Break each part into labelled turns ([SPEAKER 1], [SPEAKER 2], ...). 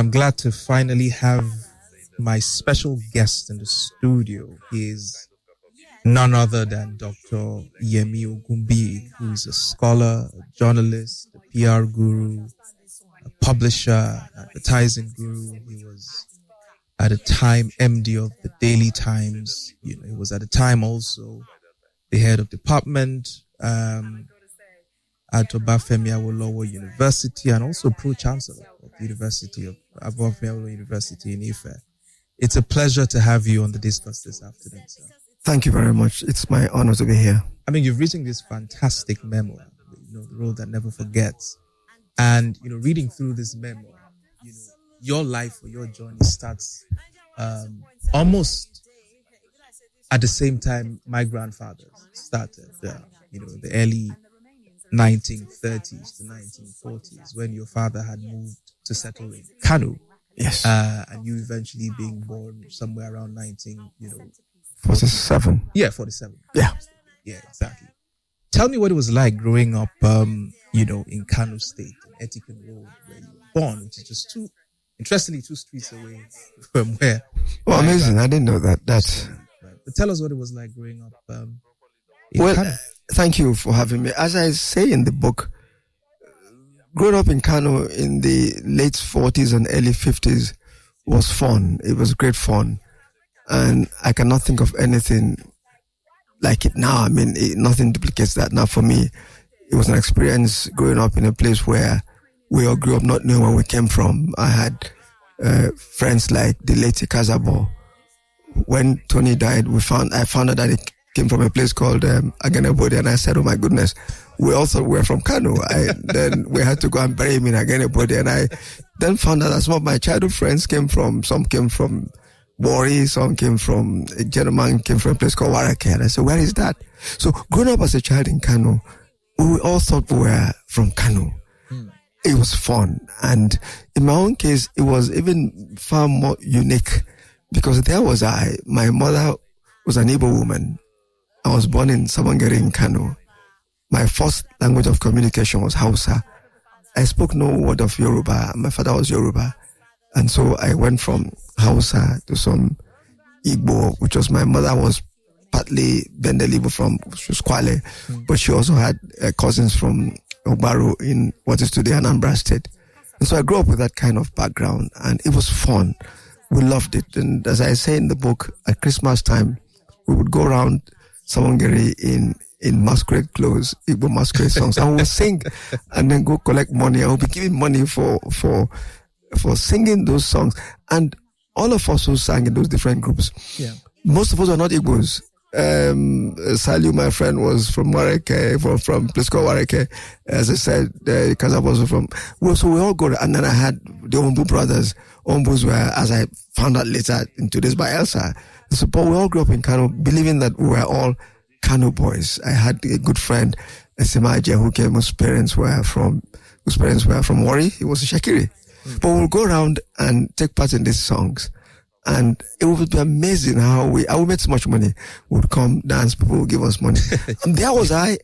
[SPEAKER 1] I'm glad to finally have my special guest in the studio. He is none other than Dr. Yemi Ogunbiyi, who is a scholar, a journalist, a PR guru, a publisher, an advertising guru. He was at the time MD of the Daily Times. He was at the time also the head of department at Obafemi Awolowo University, and also pro-chancellor of the University of Obafemi Awolowo University in Ife. It's a pleasure to have you on the Discourse this afternoon, sir.
[SPEAKER 2] Thank you very much. It's my honor to be here.
[SPEAKER 1] I mean, you've written this fantastic memoir, The Road That Never Forgets. And, reading through this memoir, your life or your journey starts almost at the same time my grandfather started, the early 1930s to 1940s, when your father had moved to settle in Kano.
[SPEAKER 2] Yes.
[SPEAKER 1] And you eventually being born somewhere around
[SPEAKER 2] 47.
[SPEAKER 1] Yeah, 47.
[SPEAKER 2] Yeah.
[SPEAKER 1] Yeah, exactly. Tell me what it was like growing up, in Kano State, in Etiken Road, where you were born, which is just two streets away from where.
[SPEAKER 2] Oh, amazing. I didn't know that.
[SPEAKER 1] Right. But tell us what it was like growing up in Kano.
[SPEAKER 2] Thank you for having me. As I say in the book, growing up in Kano in the late 40s and early 50s was fun. It was great fun. And I cannot think of anything like it now. I mean, nothing duplicates that. Now, for me, it was an experience growing up in a place where we all grew up not knowing where we came from. I had friends like the late Kazabo. When Tony died, I found out that he came from a place called Agenebode, and I said, oh my goodness, we all thought we were from Kano. Then we had to go and bury him in Agenebode, and I then found out that some of my childhood friends some came from Wari, some came from, a gentleman came from a place called Warake, and I said, where is that? So growing up as a child in Kano, we all thought we were from Kano. It was fun. And in my own case, it was even far more unique because there was my mother was an Igbo woman. I was born in Sabongeri in Kano. My first language of communication was Hausa. I spoke no word of Yoruba. My father was Yoruba. And so I went from Hausa to some Igbo, which was my mother was partly Bendelibo from Kwale, but she also had cousins from Obaru in what is today Anambra State. And so I grew up with that kind of background, and it was fun. We loved it. And as I say in the book, at Christmas time, we would go around Sabongeri in masquerade clothes, Igbo masquerade songs, and we'll sing and then go collect money. I will be giving money for singing those songs. And all of us who sang in those different groups, most of us are not Igbos. Saliu, my friend, was from Wareke, from place called Wareke. As I said, Kazab was from. So we all go, and then I had the Ombu brothers. Ombus were, as I found out later in today's by Elsa. So, but we all grew up in Kano, believing that we were all Kano boys. I had a good friend, Esimaje, whose parents were from Wari. He was a Shakiri. But we'll go around and take part in these songs. And it would be amazing how we made so much money. We would come, dance, people would give us money. And there was I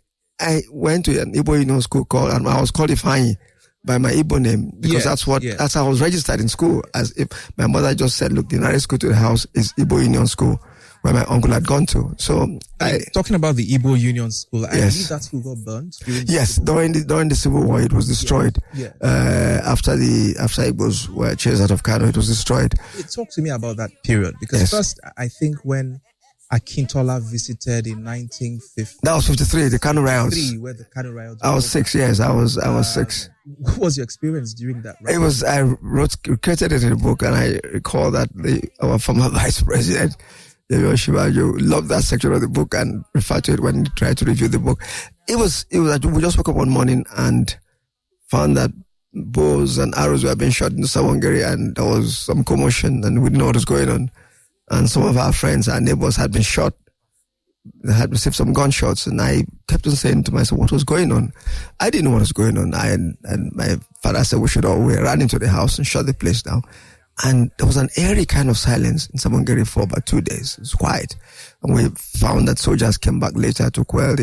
[SPEAKER 2] went to an Igbo Union school and I was called Ifeanyi by my Igbo name because that's how I was registered in school. As if my mother just said, look, the nearest school to the house is Igbo Union School, where my uncle had gone to. So
[SPEAKER 1] talking about the Igbo Union School, I believe that school got burnt.
[SPEAKER 2] During the Civil War, it was destroyed. After Igbos were chased out of Kano, it was destroyed.
[SPEAKER 1] Talk to me about that period, because first, I think when Akintola visited in 1950,
[SPEAKER 2] that was 53, the Kano riots.
[SPEAKER 1] Where the Kano riots.
[SPEAKER 2] I was 6 years. I was 6.
[SPEAKER 1] What was your experience during that riot?
[SPEAKER 2] It was. I created it in a book, and I recall that our former vice president, Yemi Ogunbiyi, loved that section of the book and referred to it when he tried to review the book. It was like we just woke up one morning and found that bows and arrows were being shot into Sabongeri, and there was some commotion and we didn't know what was going on. And some of our friends, our neighbors had been shot. They had received some gunshots, and I kept on saying to myself, what was going on? I didn't know what was going on. And my father said we ran into the house and shut the place down. And there was an eerie kind of silence in Sabongeri for about 2 days. It was quiet. And we found that soldiers came back later to quell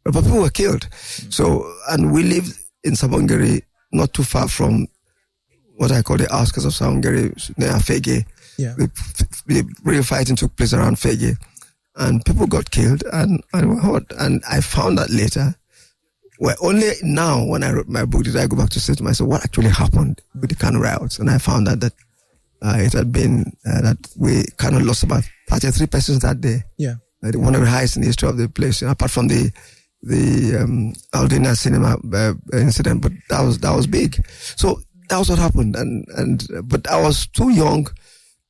[SPEAKER 2] but people were killed. So, and we lived in Sabongeri not too far from what I call the outskirts of Saungeri, near Fege.
[SPEAKER 1] Yeah.
[SPEAKER 2] The real fighting took place around Fege, and people got killed, and I found that later. Well, only now when I wrote my book did I go back to say to myself what actually happened with the Kano riots, and I found out that it had been that we kind of lost about 33 persons that day.
[SPEAKER 1] Yeah.
[SPEAKER 2] One of the highest in the history of the place, apart from the Aldina cinema incident, but that was big. So that was what happened, but I was too young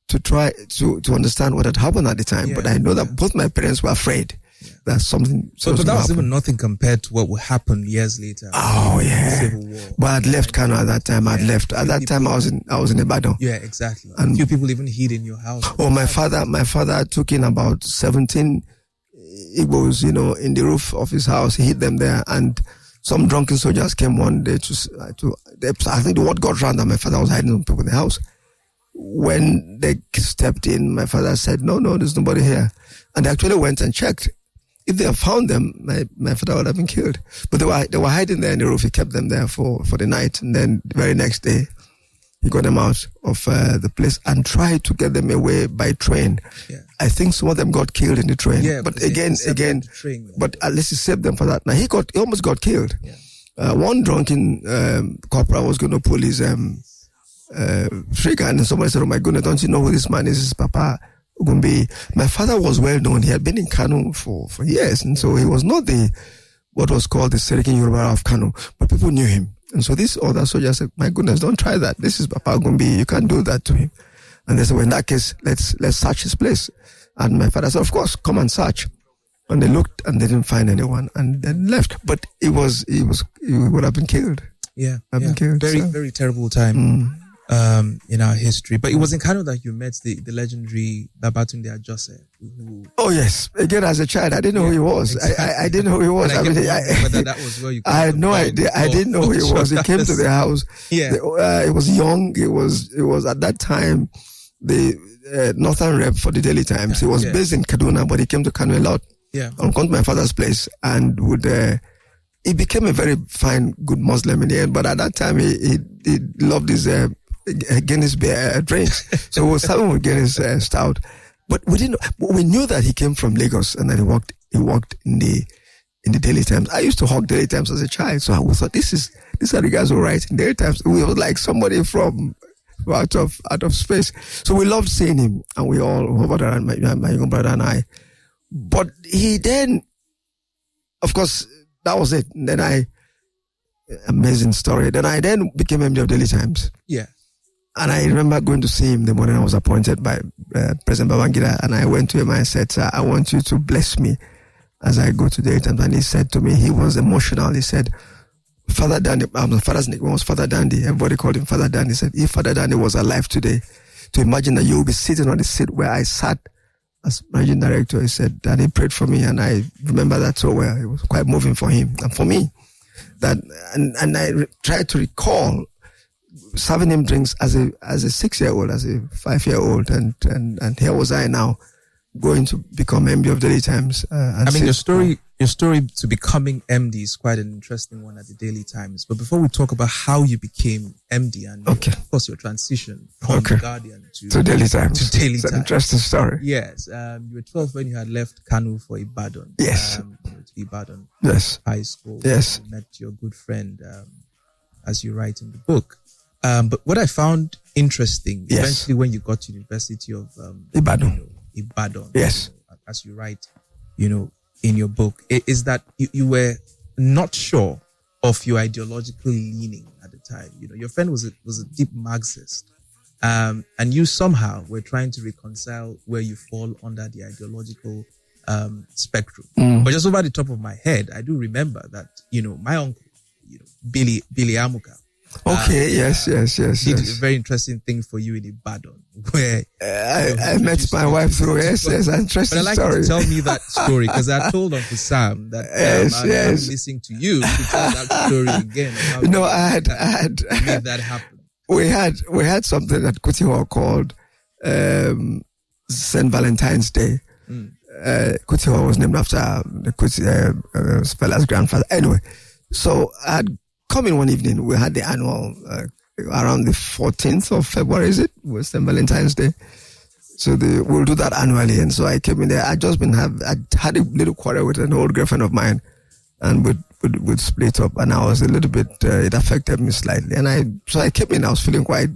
[SPEAKER 2] to try to understand what had happened at the time. But I know that both my parents were afraid that something.
[SPEAKER 1] But that was even nothing compared to what would happen years later.
[SPEAKER 2] Oh yeah.
[SPEAKER 1] Civil War.
[SPEAKER 2] But I'd left Kano at that time. I'd left at that time. I was in Ibadan.
[SPEAKER 1] Yeah, exactly. And few people even hid in your house.
[SPEAKER 2] Oh, my father took in about 17 Igbos, in the roof of his house. He hid them there, and some drunken soldiers came one day I think the word got round that my father was hiding some people in the house. When they stepped in, my father said, no, there's nobody here. And they actually went and checked. If they had found them, my father would have been killed. But they were hiding there in the roof. He kept them there for the night. And then the very next day, he got them out of the place and tried to get them away by train. Yeah. I think some of them got killed in the train. Yeah, but again, but at least he saved them for that. Now he almost got killed. Yeah. One drunken corporal was going to pull his trigger, and somebody said, "Oh my goodness, don't you know who this man is? This is Papa Ogunbiyi." My father was well known. He had been in Kano for years, and so he was not what was called the Serikin Yoruba of Kano, but people knew him. And so these other soldiers said, "My goodness, don't try that. This is Papa Ogunbiyi. You can't do that to him." And they said, "Well, in that case, let's search his place." And my father said, "Of course, come and search." And they looked and they didn't find anyone, and then left. But he would have been killed.
[SPEAKER 1] Yeah, been killed. Very, very terrible time in our history. But it was in Kano that you met the legendary Babatunde Ajose.
[SPEAKER 2] Oh yes, again as a child, I didn't know who he was. Exactly. I didn't know who he was.
[SPEAKER 1] Whether that was where you.
[SPEAKER 2] I had no idea. I didn't know who he was. He came to the house. Yeah, he was young. It was at that time the northern rep for the Daily Times. He was based in Kaduna, but he came to Kano a lot. Yeah, and come to my father's place and would. He became a very fine, good Muslim in the end. But at that time, he loved his Guinness beer drinks. So we were starting with Guinness stout. But we knew that he came from Lagos and that he worked in the Daily Times. I used to hawk Daily Times as a child, so I thought these are the guys who write in Daily Times. We were like somebody from out of space. So we loved seeing him, and we all hovered around, my young brother and I. But he then, of course, that was it. And then amazing story. Then I became MD of Daily Times. Yeah. And I remember going to see him the morning I was appointed by President Babangida, and I went to him and I said, "Sir, I want you to bless me as I go to Daily Times." And he said to me, he was emotional. He said, "Father Dandy," my father's nickname was Father Dandy. Everybody called him Father Dandy. He said, "If Father Dandy was alive today, to imagine that you will be sitting on the seat where I sat as managing director," he said, and he prayed for me, and I remember that so well. It was quite moving for him and for me. And I tried to recall serving him drinks as a 6-year-old, as a 5-year-old, and here was I now going to become MD of Daily Times.
[SPEAKER 1] Your story to becoming MD is quite an interesting one at the Daily Times. But before we talk about how you became MD and of course your transition from the Guardian to Daily Times,
[SPEAKER 2] it's an interesting story.
[SPEAKER 1] Yes, you were 12 when you had left Kano for Ibadan.
[SPEAKER 2] Yes,
[SPEAKER 1] to Ibadan.
[SPEAKER 2] Yes,
[SPEAKER 1] high school.
[SPEAKER 2] Yes,
[SPEAKER 1] you met your good friend, as you write in the book. But what I found interesting, eventually when you got to the University of
[SPEAKER 2] Ibadan.
[SPEAKER 1] Ibadan.
[SPEAKER 2] Yes.
[SPEAKER 1] As you write, in your book, is that you were not sure of your ideological leaning at the time. Your friend was a deep Marxist. And you somehow were trying to reconcile where you fall under the ideological spectrum. But just over the top of my head, I do remember that, my uncle, Billy Amuka,
[SPEAKER 2] yes.
[SPEAKER 1] Did a very interesting thing for you in Ibadan, where
[SPEAKER 2] I met my wife through. Yes, interesting story.
[SPEAKER 1] But I'd like you to tell me that story, because I told Uncle Sam that I'm listening to you to tell that story again.
[SPEAKER 2] No, I had
[SPEAKER 1] made that happen.
[SPEAKER 2] We had something at Kuti Hall called St. Valentine's Day. Kuti Hall was named after the Kuti fella's grandfather. Anyway, so I had come in one evening. We had the annual around the 14th of February, is it? Was St. Valentine's Day. So we'll do that annually. And so I came in there. I had a little quarrel with an old girlfriend of mine, and we'd split up, and I was a little bit, it affected me slightly. And so I came in, I was feeling quite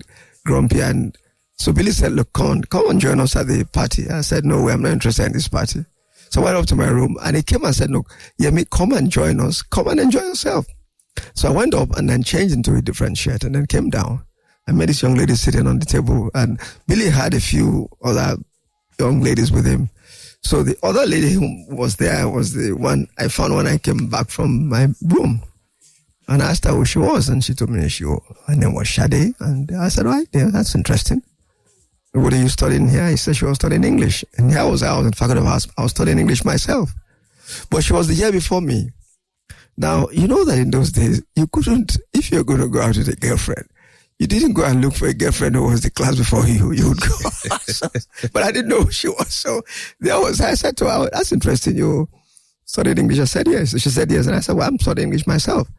[SPEAKER 2] grumpy. And so Billy said, look, come and join us at the party. I said, no way, I'm not interested in this party. So I went up to my room, and he came and said, look, Yemi, come and join us. Come and enjoy yourself. So I went up and then changed into a different shirt and then came down. I met this young lady sitting on the table, and Billy had a few other young ladies with him. So the other lady who was there was the one I found when I came back from my room. And I asked her who she was, and she told me her name was Shade. And I said, right, yeah, that's interesting. What are you studying here? He said she was studying English. And here I was in faculty of arts. I was studying English myself. But she was the year before me. Now, you know that in those days, you couldn't, if you're going to go out with a girlfriend, you didn't go and look for a girlfriend who was the class before you. You would go. But I didn't know who she was. So I said to her, that's interesting. You studied English? I said, yes. She said, yes. And I said, well, I'm studying English myself.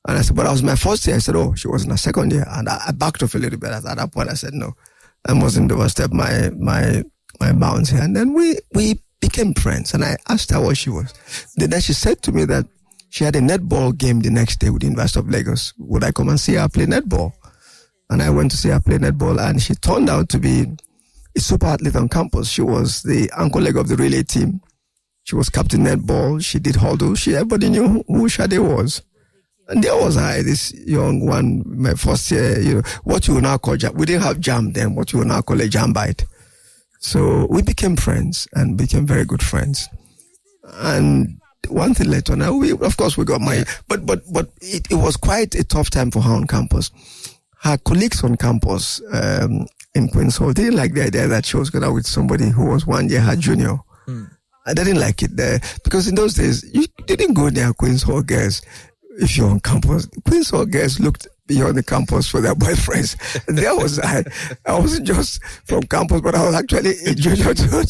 [SPEAKER 2] And I said, but I was my first year. I said, oh, she was in her second year. And I backed off a little bit. At that point, I said, no, I mustn't overstep my bounds here. And then we became friends. And I asked her what she was. Then she said to me that she had a netball game the next day with the University of Lagos. Would I come and see her play netball? And I went to see her play netball, and she turned out to be a super athlete on campus. She was the ankle leg of the relay team. She was captain netball. She did hurdle. Everybody knew who Shade was. And there was I, this young one, my first year, what you will now call jam. We didn't have jam then, what you will now call a jam bite. So we became friends and became very good friends. And one thing later, now we got married, but it was quite a tough time for her on campus. Her colleagues on campus in Queen's Hall didn't like the idea that she was going out with somebody who was 1 year her junior. I didn't like it there because in those days you didn't go near Queen's Hall girls if you're on campus. Queen's Hall girls looked beyond the campus for their boyfriends. And there was I wasn't just from campus, but I was actually a junior too.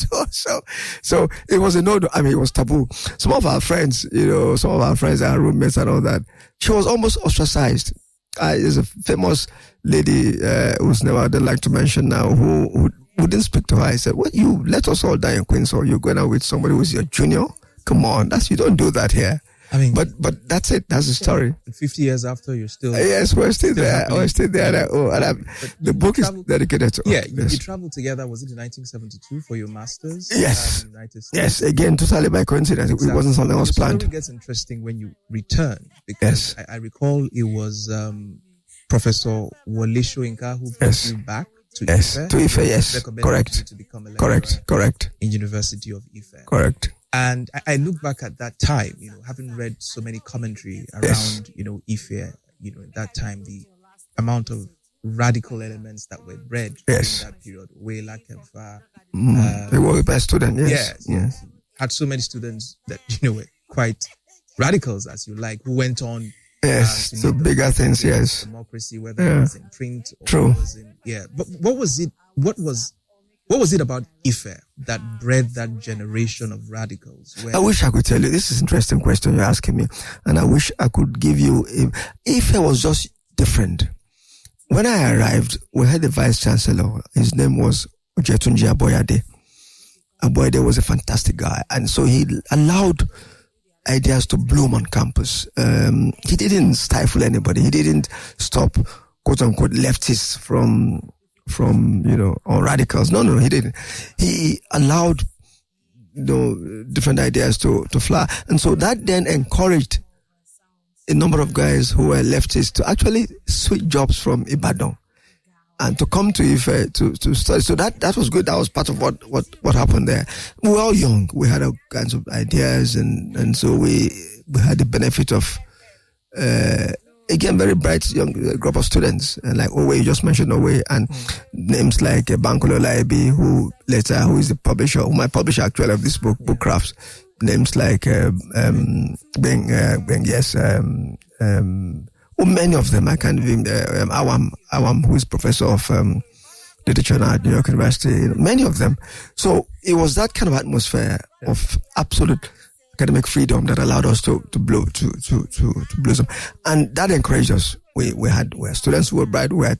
[SPEAKER 2] So it was it was taboo. Some of our friends, our roommates and all that, she was almost ostracized. There's a famous lady whose name I don't like to mention now who didn't speak to her. I said, "What, you let us all die in Queens, or you're going out with somebody who's your junior? Come on, you don't do that here." I mean, but that's it. That's the story.
[SPEAKER 1] 50 years after, you're still
[SPEAKER 2] yes, we're still there. We're still there. The book is dedicated to
[SPEAKER 1] you traveled together. Was it in 1972 for your masters?
[SPEAKER 2] Yes,
[SPEAKER 1] in the United States?
[SPEAKER 2] Yes. Again, totally by coincidence. Exactly. It wasn't something else planned.
[SPEAKER 1] It gets interesting when you return because I recall it was Professor Wole Soyinka who brought you back to Ife.
[SPEAKER 2] To Ife, yes, correct.
[SPEAKER 1] To become a lecturer
[SPEAKER 2] correct.
[SPEAKER 1] In University of Ife,
[SPEAKER 2] correct.
[SPEAKER 1] And I look back at that time, having read so many commentary around, Ife, at that time, the amount of radical elements that were bred during that period, way like
[SPEAKER 2] they were the best student, yes.
[SPEAKER 1] Had so many students that, were quite radicals, as you like, who went on.
[SPEAKER 2] Yes, to bigger things, yes.
[SPEAKER 1] Democracy, whether it was in print or
[SPEAKER 2] True.
[SPEAKER 1] It was in, But what was it? What was it about Ife that bred that generation of radicals?
[SPEAKER 2] I wish I could tell you. This is an interesting question you're asking me. And I wish I could give you... Ife was just different. When I arrived, we had the vice chancellor. His name was Ojetunji Aboyade. Aboyade was a fantastic guy. And so he allowed ideas to bloom on campus. He didn't stifle anybody. He didn't stop, quote-unquote, leftists from or radicals. No, he didn't. He allowed, different ideas to fly. And so that then encouraged a number of guys who were leftists to actually switch jobs from Ibadan and to come to Ife to study. So that was good. That was part of what happened there. We were all young. We had all kinds of ideas and so we had the benefit of, again, very bright young group of students, like Owe, you just mentioned Owe, and names like Bankole Olaibi, who is the publisher, who might publish actually of this book, Bookcrafts. Names like many of them. I can't even Awam, who is professor of literature at New York University. Many of them. So it was that kind of atmosphere of absolute academic freedom that allowed us to blossom, and that encouraged us. We had students who were bright. We had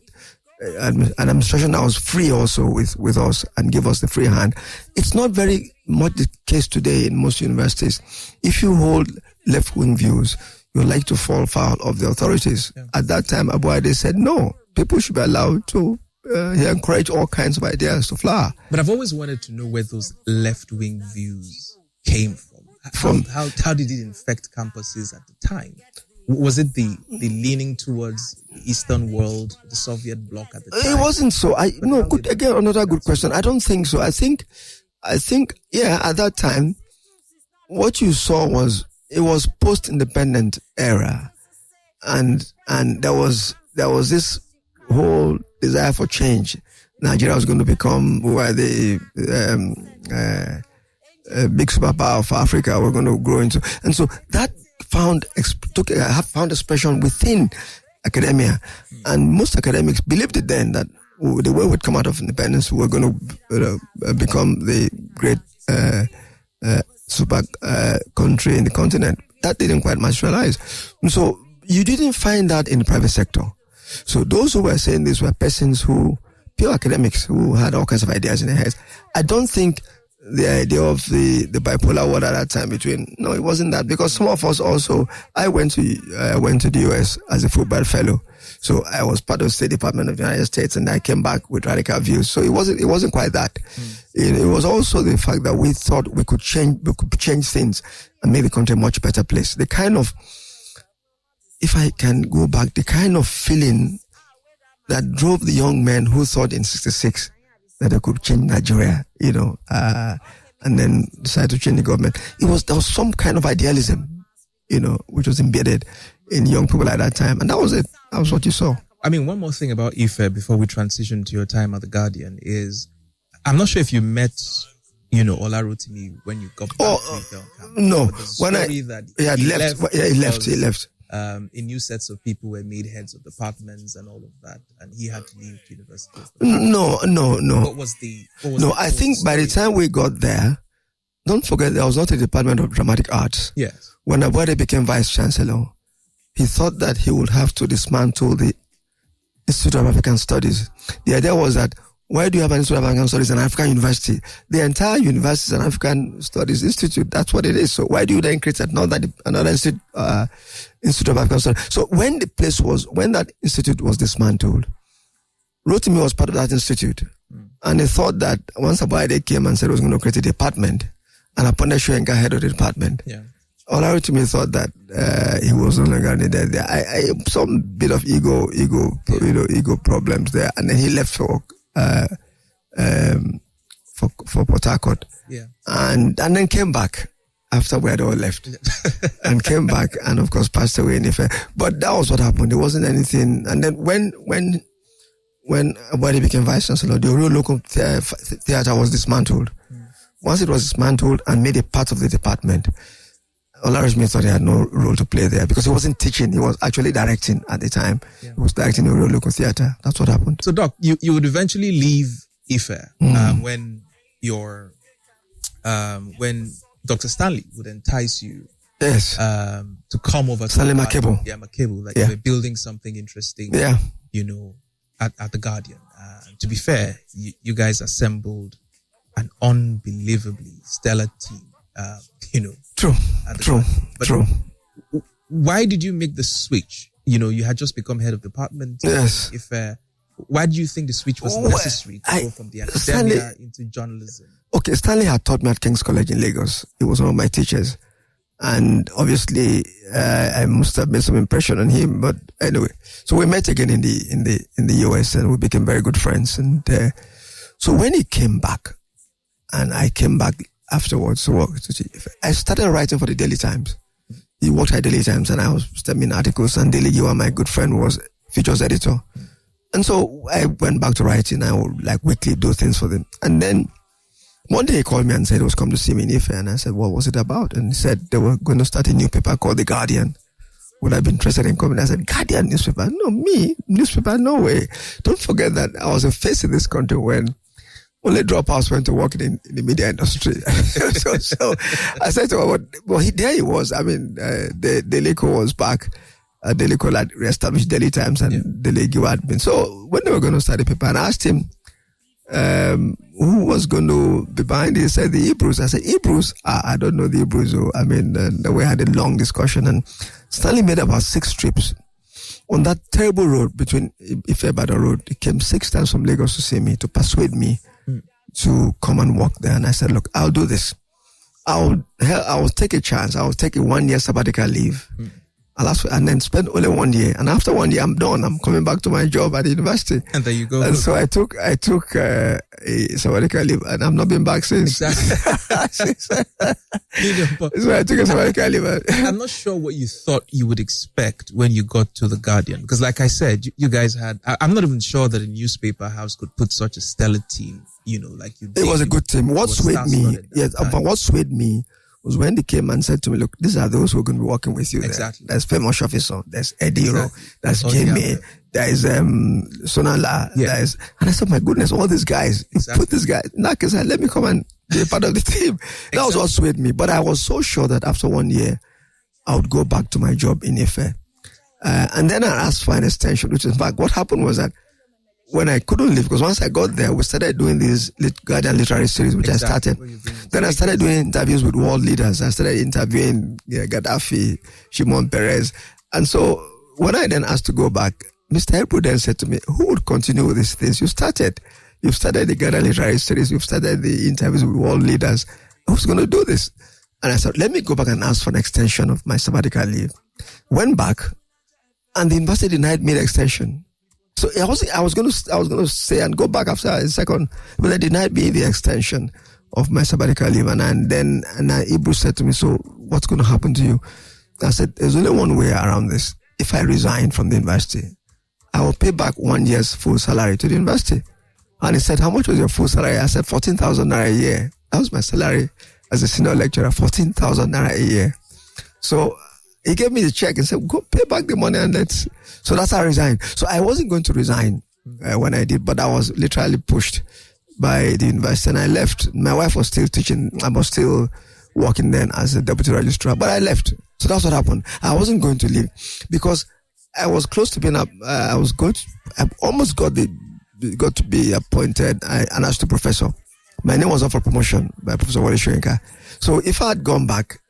[SPEAKER 2] an administration that was free also with us and give us the free hand. It's not very much the case today in most universities. If you hold left-wing views, you're like to fall foul of the authorities. Yeah. At that time, Abuade said, no, people should be allowed to encourage all kinds of ideas to flower.
[SPEAKER 1] But I've always wanted to know where those left-wing views came from. How did it infect campuses at the time? Was it the leaning towards the Eastern world, the Soviet bloc at the time?
[SPEAKER 2] It wasn't so. Again, another good question. I don't think so. I think, yeah, at that time, what you saw was, it was post-independent era. And there was this whole desire for change. Nigeria was going to become the big superpower of Africa. We're going to grow into, and so that found expression within academia, and most academics believed it then that the way we'd come out of independence, we were going to become the great super country in the continent. That didn't quite materialize. So you didn't find that in the private sector. So those who were saying this were persons pure academics who had all kinds of ideas in their heads. I don't think the idea of the bipolar world at that time no, it wasn't that, because some of us also, I went to the US as a Fulbright fellow. So I was part of the State Department of the United States, and I came back with radical views. So it wasn't quite that. It was also the fact that we thought we could change things and make the country a much better place. The kind of, if I can go back, the kind of feeling that drove the young men who thought in 1966 that they could change Nigeria, and then decided to change the government. There was some kind of idealism, which was embedded in young people at that time. And that was it. That was what you saw.
[SPEAKER 1] I mean, one more thing about Ife before we transition to your time at The Guardian is, I'm not sure if you met, Olarotimi when you got back to Ife on campus.
[SPEAKER 2] No.
[SPEAKER 1] When
[SPEAKER 2] he left.
[SPEAKER 1] A new sets of people were made heads of departments and all of that, and he had to leave university.
[SPEAKER 2] No.
[SPEAKER 1] What was
[SPEAKER 2] I think by the time we got there, don't forget there was not a department of dramatic arts.
[SPEAKER 1] Yes.
[SPEAKER 2] When Abuade became vice chancellor, he thought that he would have to dismantle the Institute of African Studies. The idea was that, why do you have an Institute of African Studies and African University? The entire university is an African Studies Institute. That's what it is. So why do you then create another Institute of African Studies? So when that institute was dismantled, Rotimi was part of that institute. And they thought that once Abuade came and said he was going to create a department, and appointed Shoenga head of the department, Olarotimi thought that he was no longer needed there. Some bit of ego problems there, and then he left for Port Harcourt, and then came back after we had all left, and came back, and of course passed away in Ife. But that was what happened. There wasn't anything. And then when Abuade became vice chancellor, the Oro Local Theatre was dismantled. Once it was dismantled and made a part of the department, Olarotimi thought he had no role to play there, because he wasn't teaching, he was actually directing at the time. He was directing the Oro Local Theatre. That's what happened.
[SPEAKER 1] So, Doc, you would eventually leave Ife when Dr. Stanley would entice you to come over to
[SPEAKER 2] Stanley McKeble.
[SPEAKER 1] McKeble, like you were building something interesting, at The Guardian. To be fair, you guys assembled an unbelievably stellar team,
[SPEAKER 2] True.
[SPEAKER 1] Why did you make the switch? You had just become head of department.
[SPEAKER 2] Yes.
[SPEAKER 1] Why do you think the switch was necessary to go from the academia into journalism?
[SPEAKER 2] Okay, Stanley had taught me at King's College in Lagos. He was one of my teachers. And obviously, I must have made some impression on him. But anyway, so we met again in the US, and we became very good friends. And so when he came back, and I came back afterwards to work, I started writing for the Daily Times. He worked at Daily Times, and I was sending articles, and Dele Giwa, my good friend, was features editor. And so I went back to writing. I would weekly do things for them. And then one day he called me and said he was coming to see me in Ife. And I said, what was it about? And he said they were going to start a new paper called The Guardian. Would I be interested in coming? I said, Guardian newspaper? No, me? Newspaper? No way. Don't forget that I was a face in this country when only dropouts went to work in the media industry. so I said to him, well, there he was. I mean, Dele Giwa was back. Dele Giwa had reestablished Daily Times and Dele Giwa had been. So when they were going to start the paper, and I asked him who was going to be behind it, he said the Hebrews. I said, Hebrews? I don't know the Hebrews. I mean, we had a long discussion, and Stanley made about 6 trips. On that terrible road between Ife-Ibadan Road, he came 6 times from Lagos to see me, to persuade me to come and work there. And I said, look, I'll do this. I'll take a chance. I'll take a 1 year sabbatical leave. And then spend only 1 year. And after 1 year, I'm done. I'm coming back to my job at the university.
[SPEAKER 1] And there you go.
[SPEAKER 2] And so I took a sabbatical leave, and I've not been back since.
[SPEAKER 1] Exactly.
[SPEAKER 2] So I took a sabbatical leave.
[SPEAKER 1] I'm not sure what you thought you would expect when you got to The Guardian. Because like I said, you guys had, I'm not even sure that a newspaper house could put such a stellar team, like you did.
[SPEAKER 2] It was a good team. What swayed me, but what swayed me was when they came and said to me, look, these are those who are going to be working with you.
[SPEAKER 1] Exactly.
[SPEAKER 2] There's Famous Officer, there's Ediro, there's Jamie, there's Sonala, there's, and I said, my goodness, all these guys, put this guy, in that case, let me come and be a part of the team. That was what swayed me. But I was so sure that after 1 year, I would go back to my job in Ife. And then I asked for an extension, which in fact, what happened was that when I couldn't leave, because once I got there, we started doing this Guardian literary series, which I started. Then I started doing interviews with world leaders. I started interviewing Gaddafi, Shimon Peres. And so when I then asked to go back, Mr. Ebru then said to me, who would continue with these things? You've started the Guardian literary series. You've started the interviews with world leaders. Who's going to do this? And I said, let me go back and ask for an extension of my sabbatical leave. Went back, and the university denied me the extension. So I was going to say and go back after a second, but they denied me the extension of my sabbatical leave. And then Ibru said to me, so what's going to happen to you? I said, there's only one way around this. If I resign from the university, I will pay back 1 year's full salary to the university. And he said, how much was your full salary? I said, 14,000 naira a year. That was my salary as a senior lecturer, 14,000 naira a year. So he gave me the check and said, go pay back the money, and so that's how I resigned. So I wasn't going to resign when I did, but I was literally pushed by the university, and I left. My wife was still teaching. I was still working then as a deputy registrar, but I left. So that's what happened. I wasn't going to leave because I was close to being up. I almost got to be appointed an assistant professor. My name was up for promotion by Professor Wale Soyinka. So if I had gone back,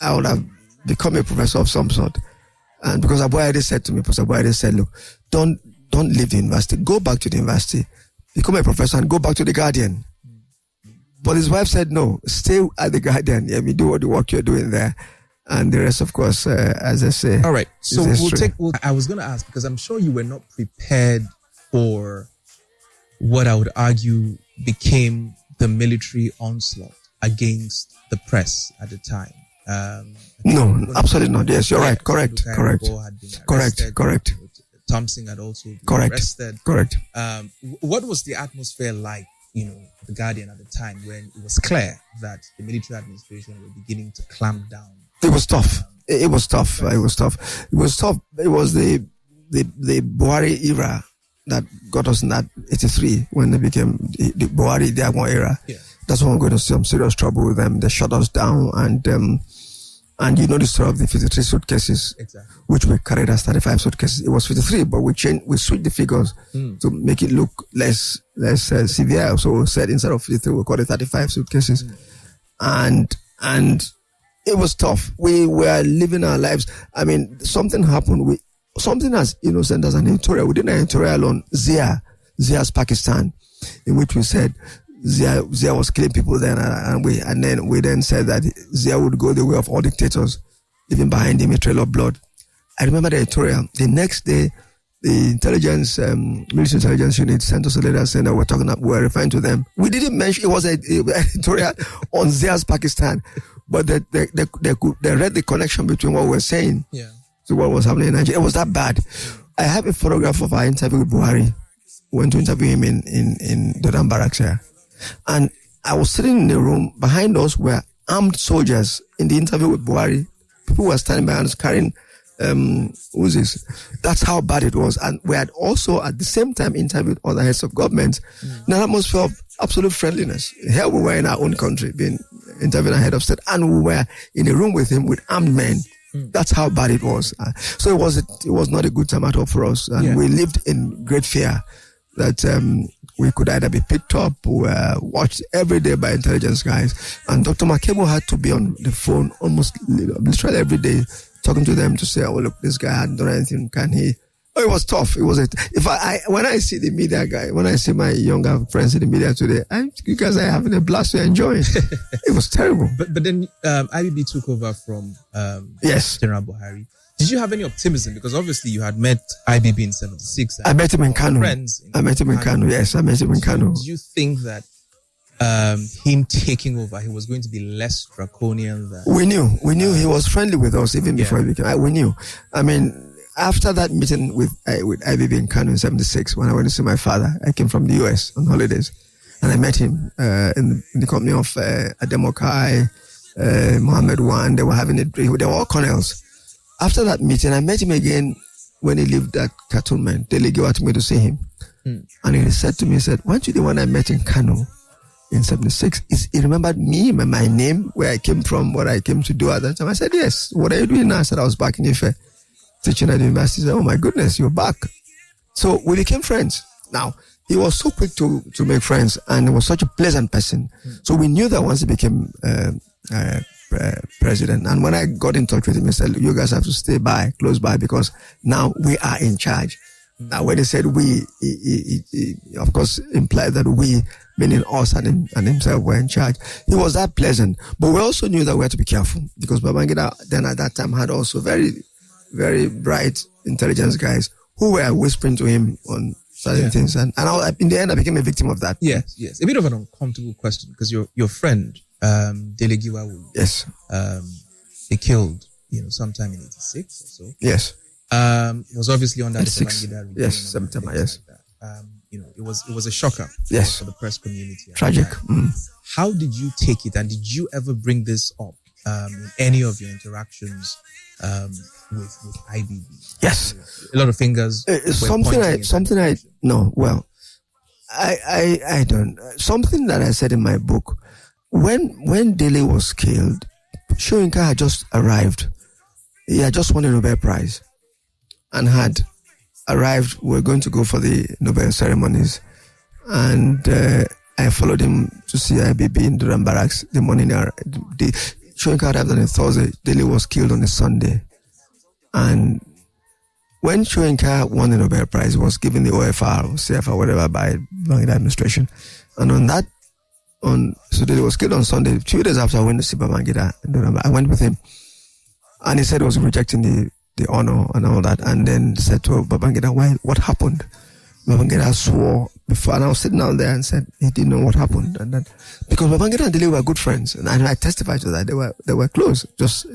[SPEAKER 2] I would have become a professor of some sort. And because Professor Aboyade said, look, don't leave the university. Go back to the university, become a professor, and go back to the Guardian. But his wife said, no, stay at the Guardian. Yeah, do all the work you're doing there. And the rest, of course, as I say.
[SPEAKER 1] All right. So I was going to ask, because I'm sure you were not prepared for what I would argue became the military onslaught against the press at the time.
[SPEAKER 2] No, absolutely not. Yes, you're right. Correct.
[SPEAKER 1] Thompson had also been arrested.
[SPEAKER 2] Correct.
[SPEAKER 1] What was the atmosphere like, the Guardian at the time when it was clear that the military administration were beginning to clamp down?
[SPEAKER 2] It was tough. It was tough. It was the Buhari era that got us in that 83 when they became the Buhari Diagon era. Yeah. That's when we're going to see some serious trouble with them. They shut us down, and the story of the 53 suitcases, exactly, which were carried as 35 suitcases. It was 53, but we switched the figures to make it look less severe. So we said instead of 53, we called it 35 suitcases, and it was tough. We were living our lives. I mean, something happened. Something as innocent as an editorial. We did an editorial on Zia's Pakistan, in which we said Zia was killing people then, and then we said that Zia would go the way of all dictators, leaving behind him a trail of blood. I remember the editorial. The next day, the military intelligence unit sent us a letter saying that we're referring to them. We didn't mention it was an editorial on Zia's Pakistan, but they read the connection between what we were saying to what was happening in Nigeria. It was that bad. I have a photograph of our interview with Buhari. We went to interview him in Dodan Barracks here. And I was sitting in the room. Behind us were armed soldiers in the interview with Buhari. People were standing behind us carrying who's this? That's how bad it was. And we had also at the same time interviewed other heads of government in an atmosphere of absolute friendliness. Here we were in our own country being interviewed a head of state, and we were in a room with him with armed men. That's how bad it was. So it was not a good time at all for us. And we lived in great fear that we could either be picked up or watched every day by intelligence guys. And Dr. M.K.O had to be on the phone almost literally every day, talking to them to say, oh, look, this guy hadn't done anything. Can he? Oh, it was tough. It was when I see the media guy, when I see my younger friends in the media today, you guys are having a blast, to enjoy it. It was terrible.
[SPEAKER 1] But then IBB took over from General Buhari. Did you have any optimism? Because obviously you had met IBB in 76.
[SPEAKER 2] I met him in Kano. I met him in Kano. Yes, I met him in Kano.
[SPEAKER 1] Do you think that him taking over, he was going to be less draconian than...
[SPEAKER 2] We knew he was friendly with us even before he became... We knew. I mean, after that meeting with IBB in Kano in 76, when I went to see my father, I came from the US on holidays, and I met him in the company of Ademokai, Muhammadu Buhari. They were having a drink. They were all colonels. After that meeting, I met him again when he lived at Cantonment. Dele Giwa asked me to see him. And he said to me, weren't you the one I met in Kano in 76? He remembered me, my name, where I came from, what I came to do at that time. I said, yes. What are you doing now? I said, I was back in Ife, teaching at the university. He said, oh my goodness, you're back. So we became friends. Now, he was so quick to make friends, and he was such a pleasant person. So we knew that once he became president, and when I got in touch with him, he said, you guys have to stay close by, because now we are in charge. Now, when he said we, he of course implied that we, meaning us and himself, were in charge. He was that pleasant. But we also knew that we had to be careful, because Babangida then at that time had also very, very bright intelligence guys who were whispering to him on certain things. And in the end, I became a victim of that.
[SPEAKER 1] Yes. A bit of an uncomfortable question, because your friend, Dele Giwa,
[SPEAKER 2] yes,
[SPEAKER 1] they killed, sometime in 86 or so.
[SPEAKER 2] Yes.
[SPEAKER 1] Was obviously under the Babangida regime.
[SPEAKER 2] Yes, September, yes.
[SPEAKER 1] Like it was a shocker.
[SPEAKER 2] Yes.
[SPEAKER 1] For the press community.
[SPEAKER 2] Tragic.
[SPEAKER 1] How did you take it, and did you ever bring this up in any of your interactions with IBB?
[SPEAKER 2] Yes.
[SPEAKER 1] A lot of fingers.
[SPEAKER 2] Something I don't. Something that I said in my book, when Dele was killed, Soyinka had just arrived. He had just won a Nobel Prize and had arrived. We were going to go for the Nobel ceremonies, and I followed him to see IBB in Durham Barracks the morning. Soyinka arrived on a Thursday. Dele was killed on a Sunday. And when Soyinka won the Nobel Prize, he was given the OFR or CFR, whatever, by the administration. And so Dele was killed on Sunday. 2 days after, I went to see Babangida. I went with him. And he said he was rejecting the honor and all that. And then said to Babangida, what happened? Babangida swore before, and I was sitting down there and said he didn't know what happened. And then, because Babangida and Dele were good friends, and I testified to that. They were close. Just,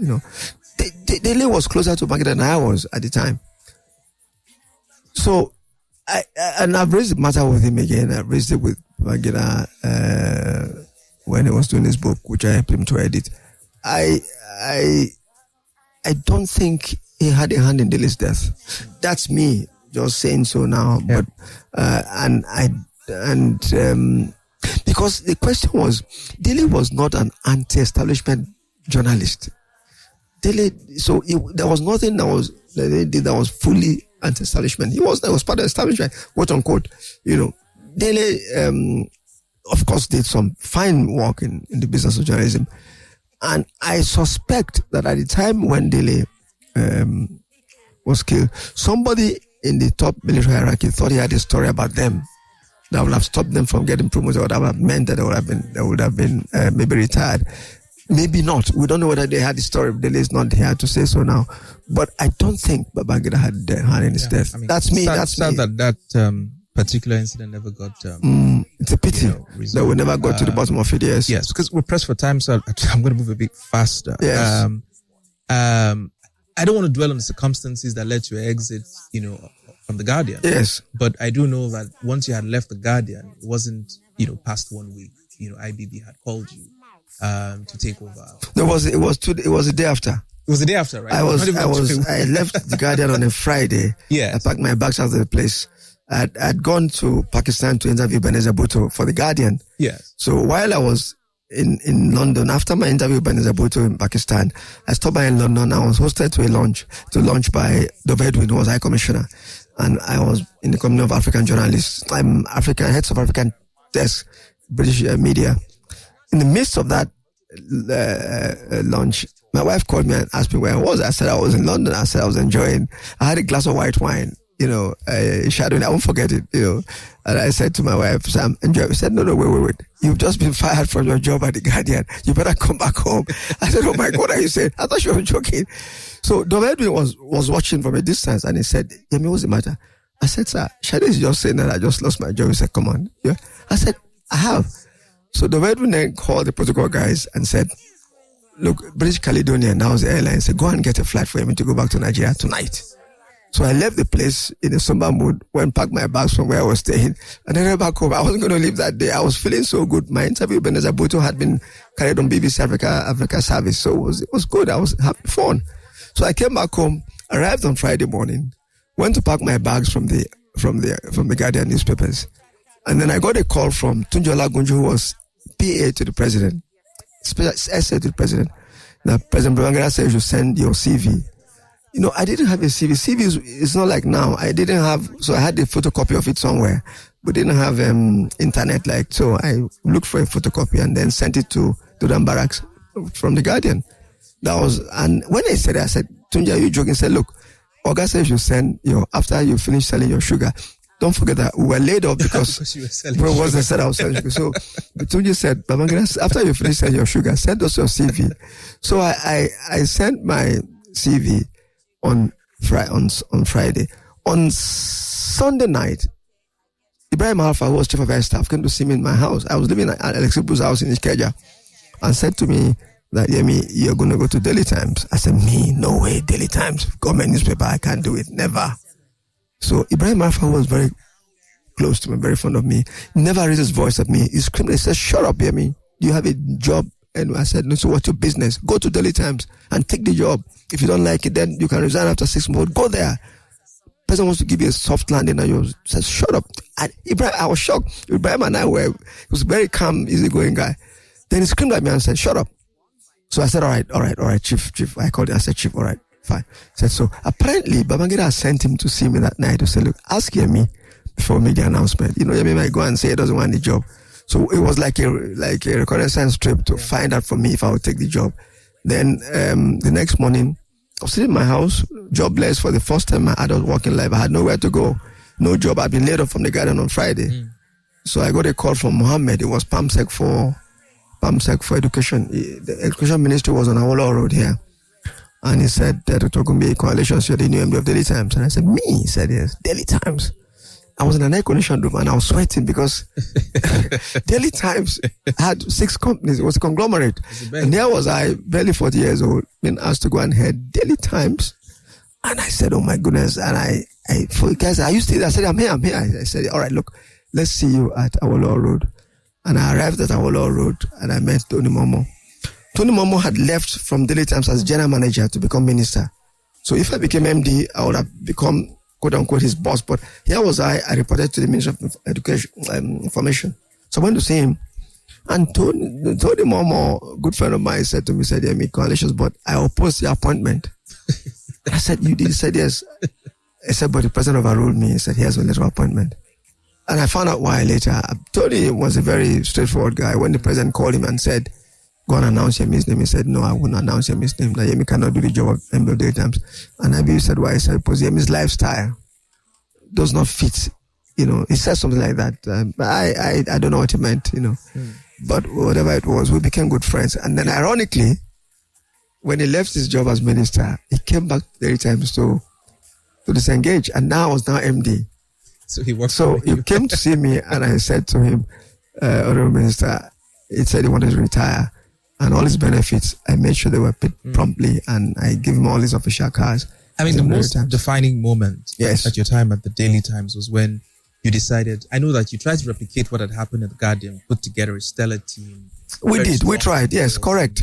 [SPEAKER 2] Dele was closer to Babangida than I was at the time. So, I've raised the matter with him again. I raised it with Babangida when he was doing his book, which I helped him to edit. I don't think he had a hand in Dele's death. That's me just saying so now. Yeah. But because the question was, Dele was not an anti-establishment journalist. Dele, so there was nothing that they did that was fully anti-establishment. He was part of the establishment, quote unquote. Dele, of course, did some fine work in the business of journalism. And I suspect that at the time when Dele was killed, somebody in the top military hierarchy thought he had a story about them that would have stopped them from getting promoted, or that would have meant that they would have been maybe retired. Maybe not. We don't know whether they had the story. Dele is not here to say so now. But I don't think Babangida had hand in his death. That's me. That's
[SPEAKER 1] sad
[SPEAKER 2] me.
[SPEAKER 1] That particular incident never got.
[SPEAKER 2] It's a pity that we never got to the bottom of it.
[SPEAKER 1] Yes, because we're pressed for time, so I'm going to move a bit faster.
[SPEAKER 2] Yes.
[SPEAKER 1] I don't want to dwell on the circumstances that led to your exit, from the Guardian.
[SPEAKER 2] Yes.
[SPEAKER 1] But I do know that once you had left the Guardian, it wasn't, past 1 week. IBB had called you to take over.
[SPEAKER 2] No, it was a day after.
[SPEAKER 1] It was the day after, right?
[SPEAKER 2] I left the Guardian on a Friday.
[SPEAKER 1] Yes.
[SPEAKER 2] I packed my bags out of the place. I'd gone to Pakistan to interview Benazir Bhutto for the Guardian.
[SPEAKER 1] Yes.
[SPEAKER 2] So while I was in London, after my interview with Benazir Bhutto in Pakistan, I stopped by in London. I was hosted to lunch by Dove Edwin, who was High Commissioner. And I was in the company of African journalists. I'm heads of African desk, British media. In the midst of that lunch, my wife called me and asked me where I was. I said I was in London. I said I was enjoying. I had a glass of white wine, shadowing. I won't forget it, And I said to my wife, Sam, enjoy. She said, no, wait. You've just been fired from your job at the Guardian. You better come back home. I said, oh my God, what are you saying? I thought you were joking. So Dove Edwin was watching from a distance and he said, Yemi, what's the matter? I said, sir, Shade is just saying that I just lost my job. He said, come on. Yeah. I said, I have. So Dove Edwin then called the protocol guys and said, look, British Caledonia, now the airline, said, go and get a flight for him to go back to Nigeria tonight. So I left the place in a somber mood, went and packed my bags from where I was staying, and then went back home. I wasn't going to leave that day. I was feeling so good. My interview with Benazir Bhutto had been carried on BBC Africa service, so it was good. I was having fun. So I came back home, arrived on Friday morning, went to pack my bags from the Guardian newspapers, and then I got a call from Tunji Olagunju, who was PA to the president, essay to the president. Now, President Babangida said you should send your CV. I didn't have a CV. CV is not like now. I didn't have, so I had a photocopy of it somewhere. We didn't have internet so I looked for a photocopy and then sent it to Dudan Barracks from the Guardian. And when I said it, I said, Tunja, are you joking? He said, look, Oga says you send after you finish selling your sugar. Don't forget that we were laid off because
[SPEAKER 1] you were selling
[SPEAKER 2] I was selling sugar. So Tunja said, Babangida, after you finish selling your sugar, send us your CV. So I sent my CV on Friday. On Sunday night, Ibrahim Alpha, who was chief of air staff, came to see me in my house. I was living at Alex Ibu's house in Ikeja, and said to me that, Yemi, you're going to go to Daily Times. I said, me? No way, Daily Times. Government newspaper, I can't do it. Never. So Ibrahim Alpha was very close to me, very fond of me. Never raised his voice at me. He screamed, he said, shut up, Yemi. Do you have a job? And I said, no, so what's your business? Go to Daily Times and take the job. If you don't like it, then you can resign after 6 months. Go there. Person wants to give you a soft landing and you said, shut up. And Ibrahim, I was shocked. Ibrahim and I he was a very calm, easygoing guy. Then he screamed at me and said, shut up. So I said, all right, chief. I called him. I said, chief, all right, fine. I said, so apparently Babangida sent him to see me that night to say, look, ask Yemi before we make the announcement. Yemi might go and say he doesn't want the job. So it was like a reconnaissance trip to find out from me if I would take the job. Then the next morning, I was sitting in my house, jobless for the first time in my adult working life. I had nowhere to go, no job. I'd been laid off from the Guardian on Friday. So I got a call from Mohammed. It was PAMSEC for education. The education ministry was on Abiola Road here. And he said, Dr. Ogunbiyi, coalition, you're the new MD of Daily Times. And I said, me? He said, yes, Daily Times. I was in an air-conditioned room and I was sweating because Daily Times had 6 companies. It was a conglomerate. And there was I, barely 40 years old, being asked to go and head Daily Times. And I said, oh my goodness. And I said, I'm here. I said, all right, look, let's see you at Abiola Road. And I arrived at Abiola Road and I met Tony Momo. Tony Momo had left from Daily Times as general manager to become minister. So if I became MD, I would have become, quote unquote, his boss. But here was I reported to the Ministry of Education, Information. So I went to see him. And Tony Momo, good friend of mine, said to me, Yemi, coalitions, but I opposed the appointment. I said, you did? He said, yes. I said, but the president overruled me. He said, here's a letter of appointment. And I found out why later. Tony was a very straightforward guy. When the president called him and said, go and announce Yemi's name, he said, no, I wouldn't announce Yemi's name. That Yemi cannot do the job of MD of Daily Times. And IBB said, why? He said, because Yemi's lifestyle does not fit. He said something like that. I don't know what he meant, But whatever it was, we became good friends. And then ironically, when he left his job as minister, he came back to Daily Times to disengage. And now I was now MD.
[SPEAKER 1] So he worked.
[SPEAKER 2] So he came to see me and I said to him, Honorable Minister, he said he wanted to retire. And all his benefits, I made sure they were paid promptly, and I gave him all his official cars.
[SPEAKER 1] I mean, the most defining moment
[SPEAKER 2] yes.
[SPEAKER 1] at your time at the Daily Times was when you decided, I know that you tried to replicate what had happened at the Guardian, put together a stellar team.
[SPEAKER 2] We did. We tried. Yes, correct.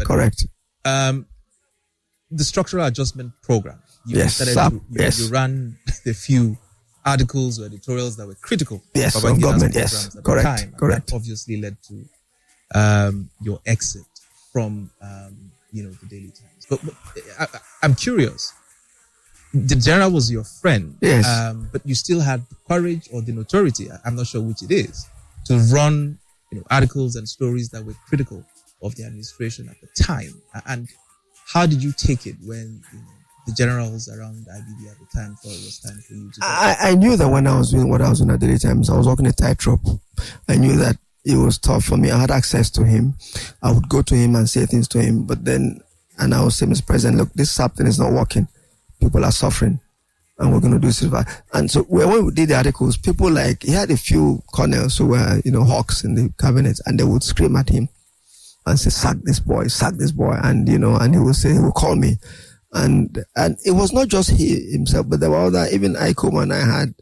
[SPEAKER 1] the structural adjustment program. You
[SPEAKER 2] Yes,
[SPEAKER 1] you ran a few articles or editorials that were critical.
[SPEAKER 2] Yes,
[SPEAKER 1] of
[SPEAKER 2] of government.
[SPEAKER 1] programs
[SPEAKER 2] Yes,
[SPEAKER 1] at the
[SPEAKER 2] correct,
[SPEAKER 1] time.
[SPEAKER 2] correct.
[SPEAKER 1] That obviously led to your exit from the Daily Times. But I'm curious. The general was your friend,
[SPEAKER 2] yes,
[SPEAKER 1] but you still had the courage or the notoriety, I'm not sure which it is, to run articles and stories that were critical of the administration at the time. And how did you take it when the generals around IBB at the time thought it was time for you to go?
[SPEAKER 2] I knew that when I was doing what I was doing at Daily Times, I was walking a tightrope. I knew that it was tough for me. I had access to him. I would go to him and say things to him, and I would say, Mr. President, look, this something is not working. People are suffering, and we're going to do this. And so when we did the articles, people he had a few colonels who were, hawks in the cabinet, and they would scream at him and say, sack this boy, and, and he would say, he would call me. And it was not just he himself, but there were other, even I.K.O and I had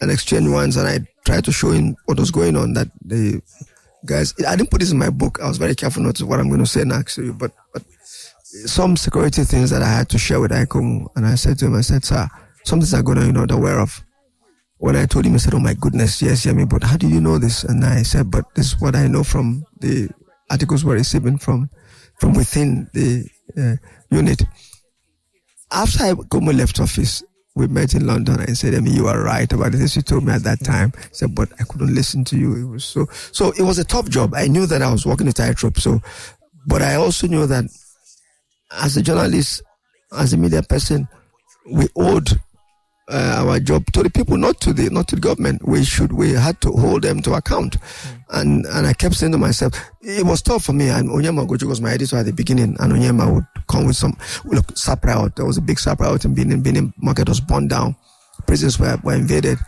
[SPEAKER 2] an exchange once, and I tried to show him what was going on, that the guys, I didn't put this in my book. I was very careful not to what I'm going to say next to you, but some security things that I had to share with I.K.O, and I said to him, sir, some things are going on, you're not aware of. When I told him, he said, oh my goodness, yes, Yemi, but how do you know this? And I said, but this is what I know from the articles we're receiving from within the unit. After I.K.O left office, we met in London, and he said, Yemi, you are right about this you told me at that time. He said, but I couldn't listen to you. It was so it was a tough job. I knew that I was walking a tightrope. But I also knew that as a journalist, as a media person, we owed our job to the people, not to the government. We had to hold them to account. And I kept saying to myself, it was tough for me. And Onyema Ogochukwu was my editor at the beginning, and Onyema would come with some, SAP riot. There was a big SAP riot in Benin. Market was burned down. Prisons were invaded.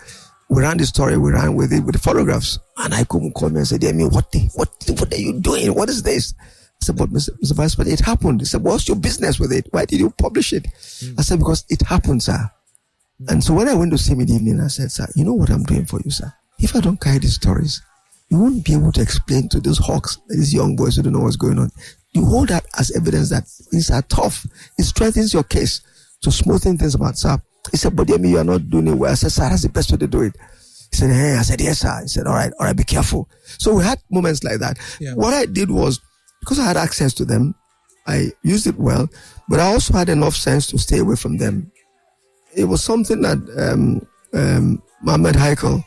[SPEAKER 2] We ran the story. We ran with it with the photographs. And I couldn't call me and say, Yemi, what are you doing? What is this? I said, but Mr. Vice President, it happened. He said, what's your business with it? Why did you publish it? I said, because it happened, sir. And so when I went to see him in the evening, I said, sir, you know what I'm doing for you, sir? If I don't carry these stories, you won't be able to explain to those hawks, these young boys who don't know what's going on. You hold that as evidence that things are tough. It strengthens your case to smoothing things about, sir. He said, but Yemi, you are not doing it well. I said, sir, that's the best way to do it. He said, hey. I said, yes, sir. He said, all right, be careful. So we had moments like that. Yeah. What I did was, because I had access to them, I used it well, but I also had enough sense to stay away from them. It was something that Mohammed Haikal,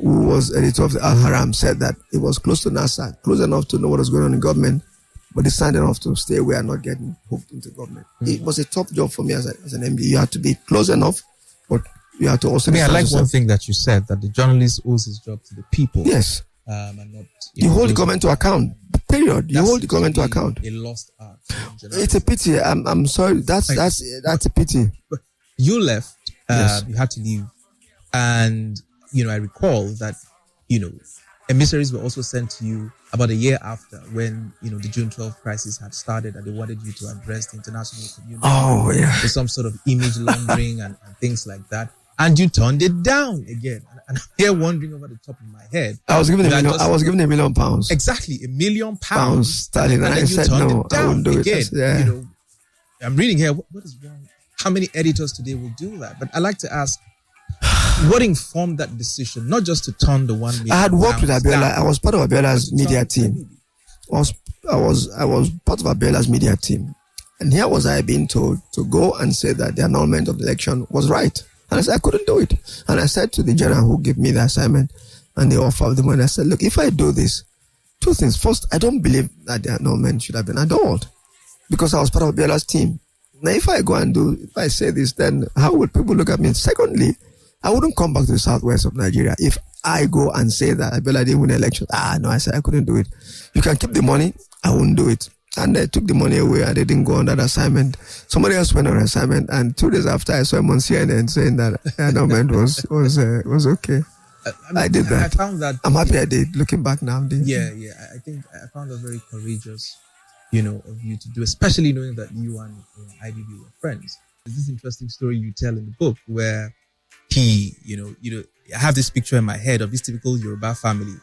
[SPEAKER 2] who was editor of the Al-Haram, said that it was close to NASA, close enough to know what was going on in government, but distant enough to stay away and not getting hooked into government. It was a tough job for me as an MD. You had to be close enough, but you had to also...
[SPEAKER 1] I like one thing that you said, that the journalist owes his job to the people.
[SPEAKER 2] Yes.
[SPEAKER 1] And not...
[SPEAKER 2] You hold the government to account. Period. You hold the government to account.
[SPEAKER 1] A lost art.
[SPEAKER 2] It's a pity. I'm sorry. That's a pity.
[SPEAKER 1] But you left.
[SPEAKER 2] Yes.
[SPEAKER 1] You had to leave, and I recall that emissaries were also sent to you about a year after, when the June 12th crisis had started, and they wanted you to address the international community.
[SPEAKER 2] Oh yeah.
[SPEAKER 1] For some sort of image laundering and things like that. And you turned it down again. And I'm here wondering over the top of my head.
[SPEAKER 2] I was given £1 million.
[SPEAKER 1] Exactly, £1 million.
[SPEAKER 2] Pounds sterling. And I said, no, I won't do
[SPEAKER 1] again.
[SPEAKER 2] it. Yeah.
[SPEAKER 1] I'm reading here, what is wrong? How many editors today will do that? But I like to ask, what informed that decision? Not just to turn the £1 million.
[SPEAKER 2] I had worked with Abiola. Down. I was part of Abiola's media team. I was part of Abiola's media team. And here was I being told to go and say that the annulment of the election was right. And I said, I couldn't do it. And I said to the general who gave me the assignment and the offer of the money, I said, look, if I do this, two things. First, I don't believe that the annulment should have been annulled because I was part of Abiola's team. Now, if I say this, then how would people look at me? Secondly, I wouldn't come back to the southwest of Nigeria if I go and say that Abiola didn't win the election. No, I said I couldn't do it. You can keep the money, I won't do it. And they took the money away and they didn't go on that assignment. Somebody else went on an assignment, and 2 days after I saw him on CNN saying that annulment was okay. I did that.
[SPEAKER 1] I found that.
[SPEAKER 2] I'm happy I did. Looking back now,
[SPEAKER 1] Yeah. I think I found that very courageous, of you to do, especially knowing that you and IBB were friends. There's this interesting story you tell in the book where I have this picture in my head of this typical Yoruba family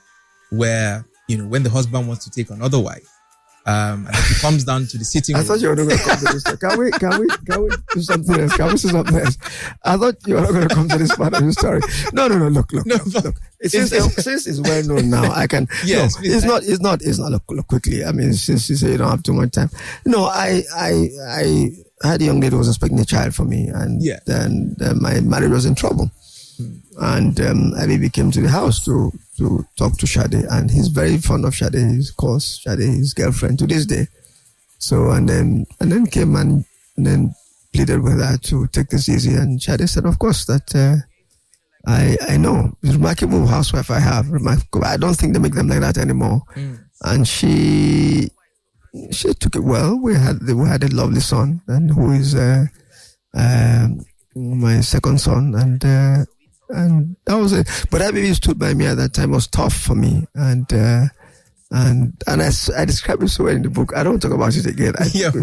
[SPEAKER 1] where, when the husband wants to take another wife, And then she comes down to the sitting room.
[SPEAKER 2] I thought you were not going to come to this. Can we do something else? Can we do something else? I thought you were not going to come to this part of the story. No. Look. Since it's well known now, I can.
[SPEAKER 1] Yes,
[SPEAKER 2] no, it's not. Look quickly. I mean, since you say you don't have too much time. No, I had a young lady who was expecting a child for me, and then my marriage was in trouble. And IBB came to the house to talk to Shade, and he's very fond of Shade. He calls Shade his girlfriend to this day. So and then came and then pleaded with her to take this easy, and Shade said, "Of course, that I know. It's a remarkable housewife I have. Remarkable. I don't think they make them like that anymore." And she took it well. We had a lovely son, and who is my second son, and that was it. But IBB stood by me at that time. It was tough for me, and I described it so well in the book. I don't talk about it again.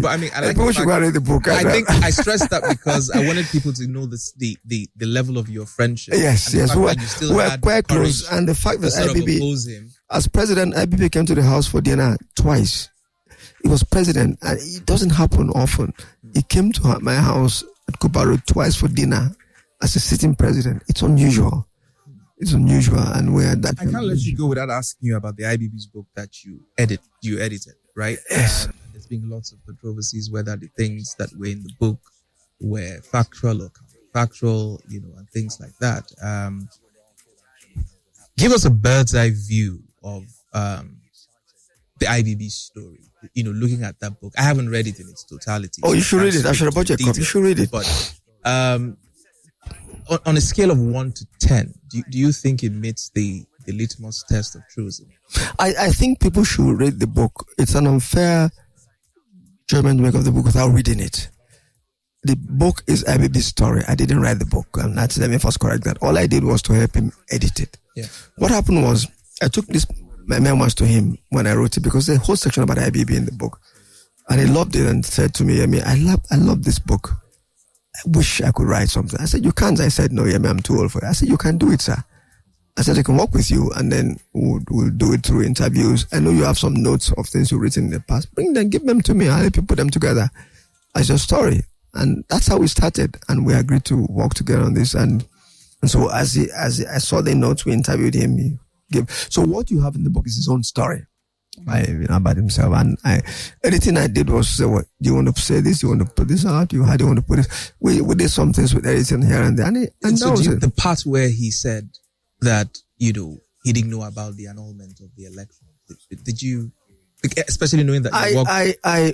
[SPEAKER 1] But I mean, I like
[SPEAKER 2] people should go and read the book.
[SPEAKER 1] I think I stressed that because I wanted people to know the level of your friendship.
[SPEAKER 2] Yes. We're quite close, and the fact that IBB, as president, IBB came to the house for dinner twice. He was president, and it doesn't happen often. He came to my house at Kupa Road twice for dinner as a sitting president. It's unusual. And we're that.
[SPEAKER 1] I can't let you go without asking you about the IBB's book that you edited, right?
[SPEAKER 2] Yes.
[SPEAKER 1] There's been lots of controversies whether the things that were in the book were factual or counterfactual, and things like that. Give us a bird's eye view of the IBB story. Looking at that book, I haven't read it in its totality.
[SPEAKER 2] Oh, you should read it. I should have bought you a copy. You should read it.
[SPEAKER 1] But on a scale of 1 to 10, do you think it meets the litmus test of truism?
[SPEAKER 2] I think people should read the book. It's an unfair judgment to make of the book without reading it. The book is IBB's story. I didn't write the book. Let me first correct that. All I did was to help him edit it.
[SPEAKER 1] Yeah.
[SPEAKER 2] What happened was, I took my memoirs to him when I wrote it, because there's a whole section about IBB in the book. And he loved it and said to me, Yemi, I love this book. I wish I could write something. I said, you can't. I said, no, Yemi, I'm too old for it. I said, you can do it, sir. I said, I can work with you, and then we'll do it through interviews. I know you have some notes of things you've written in the past. Bring them, give them to me. I'll help you put them together as your story. And that's how we started. And we agreed to work together on this. And so as I saw the notes, we interviewed him. So what you have in the book is his own story. About himself, and anything I did was say, "What do you want to say? This? You want to put this out? How do you want to put this?" We did some things with editing here and there, and
[SPEAKER 1] so the part where he said that he didn't know about the annulment of the election. Did you, especially knowing that you worked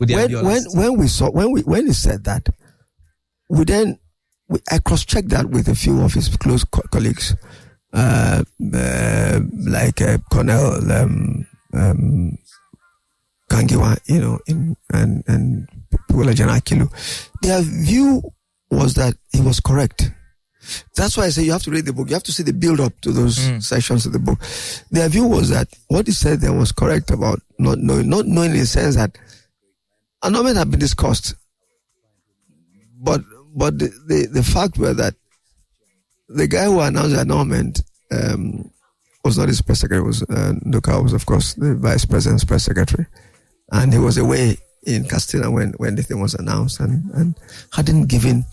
[SPEAKER 1] with the Abiola?
[SPEAKER 2] when he said that, I cross-checked that with a few of his close colleagues, like Colonel. Kangiwa, and people like Jana Akilu. Their view was that he was correct. That's why I say you have to read the book. You have to see the build-up to those sections of the book. Their view was that what he said there was correct about not knowing in the sense that annulment had been discussed. But the fact was that the guy who announced the annulment was not his press secretary. Was Nduka was, of course, the vice president's press secretary, and he was away in Castilla when the thing was announced, and hadn't given.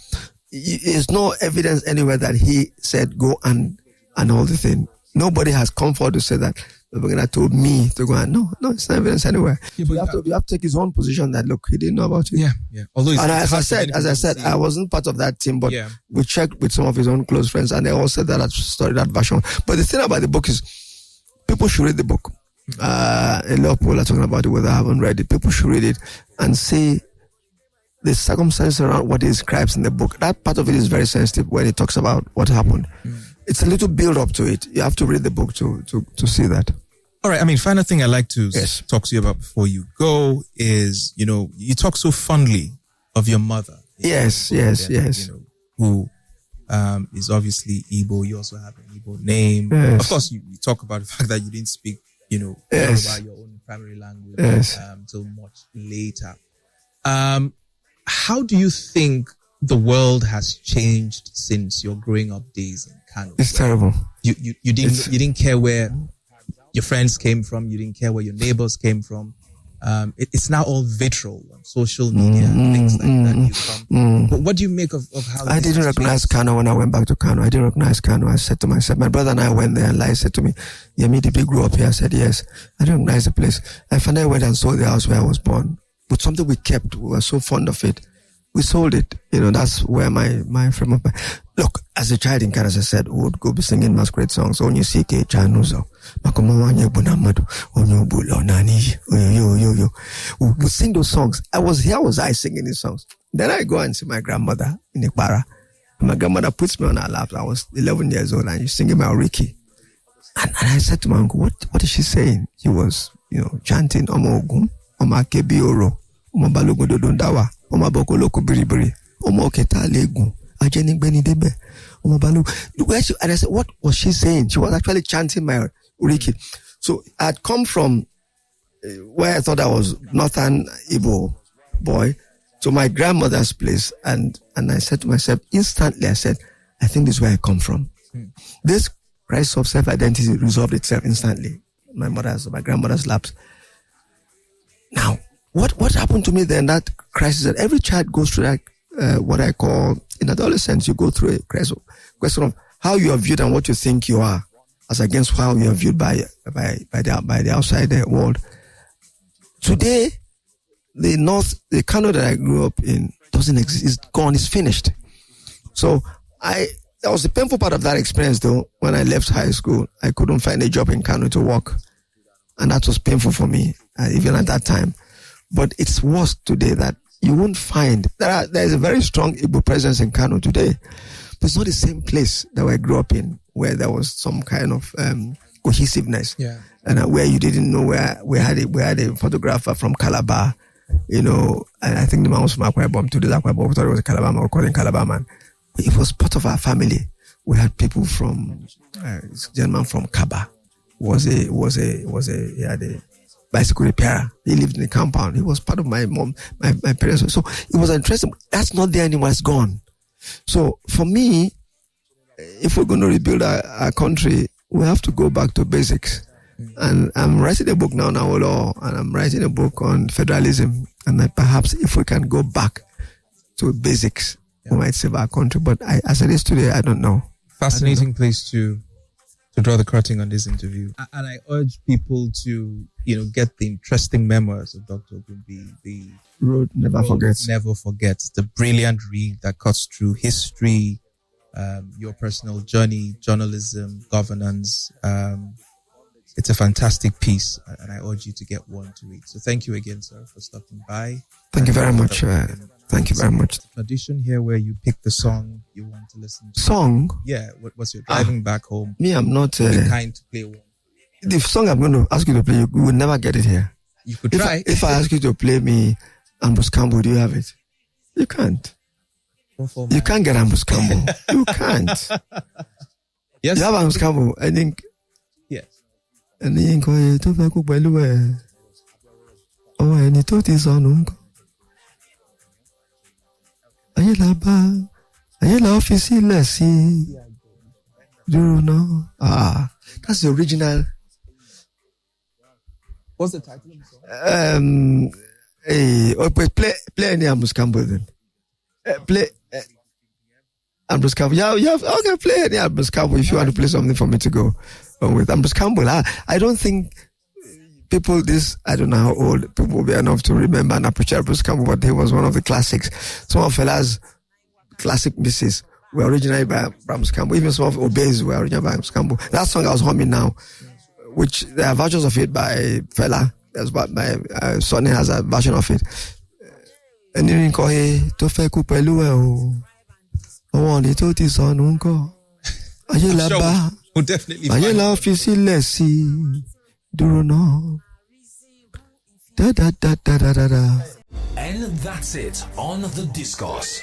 [SPEAKER 2] There's no evidence anywhere that he said go and all the thing. Nobody has come forward to say that Babangida told me to go and no, it's not evidence anywhere. Yeah, you have to take his own position that look, he didn't know about it.
[SPEAKER 1] Yeah. Although
[SPEAKER 2] as I said, I wasn't part of that team, but we checked with some of his own close friends, and they all said that I studied that version. But the thing about the book is, people should read the book. A lot of people are talking about it whether I haven't read it. People should read it and see the circumstances around what he describes in the book. That part of it is very sensitive when he talks about what happened. It's a little build up to it. You have to read the book to see that.
[SPEAKER 1] All right. I mean, final thing I'd like to talk to you about before you go is, you talk so fondly of your mother.
[SPEAKER 2] Yes.
[SPEAKER 1] Who is obviously Igbo. You also have an Igbo name.
[SPEAKER 2] Yes.
[SPEAKER 1] Of course, you talk about the fact that you didn't speak, about your own primary language until much later. How do you think the world has changed since your growing up days in Kano?
[SPEAKER 2] It's terrible.
[SPEAKER 1] You didn't care where your friends came from. You didn't care where your neighbors came from. it's now all vitriol on social media and things like that. But what do you make of how
[SPEAKER 2] I didn't recognize Kano when I went back to Kano. I didn't recognize Kano. I said to myself, my brother and I went there, and Lai said to me, Yemi, did we grow up here? I said, yes. I didn't recognize the place. I finally went and saw the house where I was born. But something we kept, we were so fond of it. We sold it. That's where my frame of mind. Look, as a child in Kano, as I said, we would go be singing masquerade songs. Onye Sike, Chanuzo, Makomawanye Bunamadu, Onyobulo, Nani, yo. We would sing those songs. Here was I singing these songs. Then I go and see my grandmother in Ikpara. My grandmother puts me on her lap. I was 11 years old and she's singing my Oriki. And I said to my uncle, what is she saying? She was, chanting, Omo Ogun, Oma Kebioro, Oma Balogo Dodondawa, Oma Boko Loko Biribiri, Oma Oketa Legun, Ajeni Beni Debe, Oma Balu. And I said, what was she saying? She was actually chanting my Oriki. So I had come from where I thought I was Northern Igbo boy to my grandmother's place, and I said to myself, instantly, I said, I think this is where I come from. This crisis of self-identity resolved itself instantly. My grandmother's laps. Now, what happened to me then, that crisis, that every child goes through that, what I call, in adolescence, you go through a question of how you are viewed and what you think you are, as against how you are viewed by the outside world. Today, the Kano that I grew up in doesn't exist. It's gone. It's finished. So that was the painful part of that experience, though. When I left high school, I couldn't find a job in Kano to work, and that was painful for me, even at that time. But it's worse today that you won't find. There is a very strong Igbo presence in Kano today, but it's not the same place that I grew up in, where there was some kind of cohesiveness.
[SPEAKER 1] Yeah.
[SPEAKER 2] And where you didn't know where we had a photographer from Calabar. And I think the man was from Akwa Ibom. Today, Akwa Ibom, we thought it was a Calabar man. We called him Calabar man. It was part of our family. We had people from, this gentleman from Kaba. He had a bicycle repairer. He lived in the compound. He was part of my mom, my parents. So it was interesting. That's not there anymore. It's gone. So for me, if we're going to rebuild our country, we have to go back to basics. And I'm writing a book now on our law, and I'm writing a book on federalism. And perhaps if we can go back to basics, we might save our country. But as it is today, I don't know.
[SPEAKER 1] Fascinating place to draw the curtain on this interview. And I urge people to, get the interesting memoirs of Dr. Ogunbiyi. The
[SPEAKER 2] Road Never Forgets.
[SPEAKER 1] Never Forgets. The brilliant read that cuts through history, your personal journey, journalism, governance. It's a fantastic piece, and I urge you to get one to read. So thank you again, sir, for stopping by.
[SPEAKER 2] Thank you very much. Thank you very much.
[SPEAKER 1] Tradition here where you pick the song you want to listen to.
[SPEAKER 2] Song?
[SPEAKER 1] Yeah, what's your driving back home?
[SPEAKER 2] Me, I'm not
[SPEAKER 1] the kind to play one.
[SPEAKER 2] The song I'm going to ask you to play, you will never get it here.
[SPEAKER 1] You could try.
[SPEAKER 2] If I ask you to play me Ambrose Campbell, do you have it? You can't. You can't get Ambrose Campbell. You can't.
[SPEAKER 1] Yes.
[SPEAKER 2] You have Ambrose Campbell, I think.
[SPEAKER 1] Yes.
[SPEAKER 2] And the ink to back up by the oh, and it told his own. Ayela office, let's see. Do you know? That's the original.
[SPEAKER 1] What's the title of the song?
[SPEAKER 2] Play any Ambrose Campbell then. Play Ambrose Campbell. Yeah, okay, play any Ambrose Campbell if you want to play something for me to go with. Ambrose Campbell, I don't think people I don't know how old people will be enough to remember and appreciate Ambrose Campbell, but he was one of the classics. Some of Fela's classic misses were originally by Ambrose Campbell. Even some of Obeys were originally by Ambrose Campbell. That song I was humming now, which there are versions of it by Fela. That's what my Sonny has a version of it. And you call it to fe ku pẹ̀lú ẹ o. Àwọn ni tó ti sọnù ńkọ́. Ayé la bá.
[SPEAKER 1] We'll definitely
[SPEAKER 2] ayé la fi sílẹ̀ sí dúró náà. Da da da da da da da.
[SPEAKER 3] And that's it on The Discourse.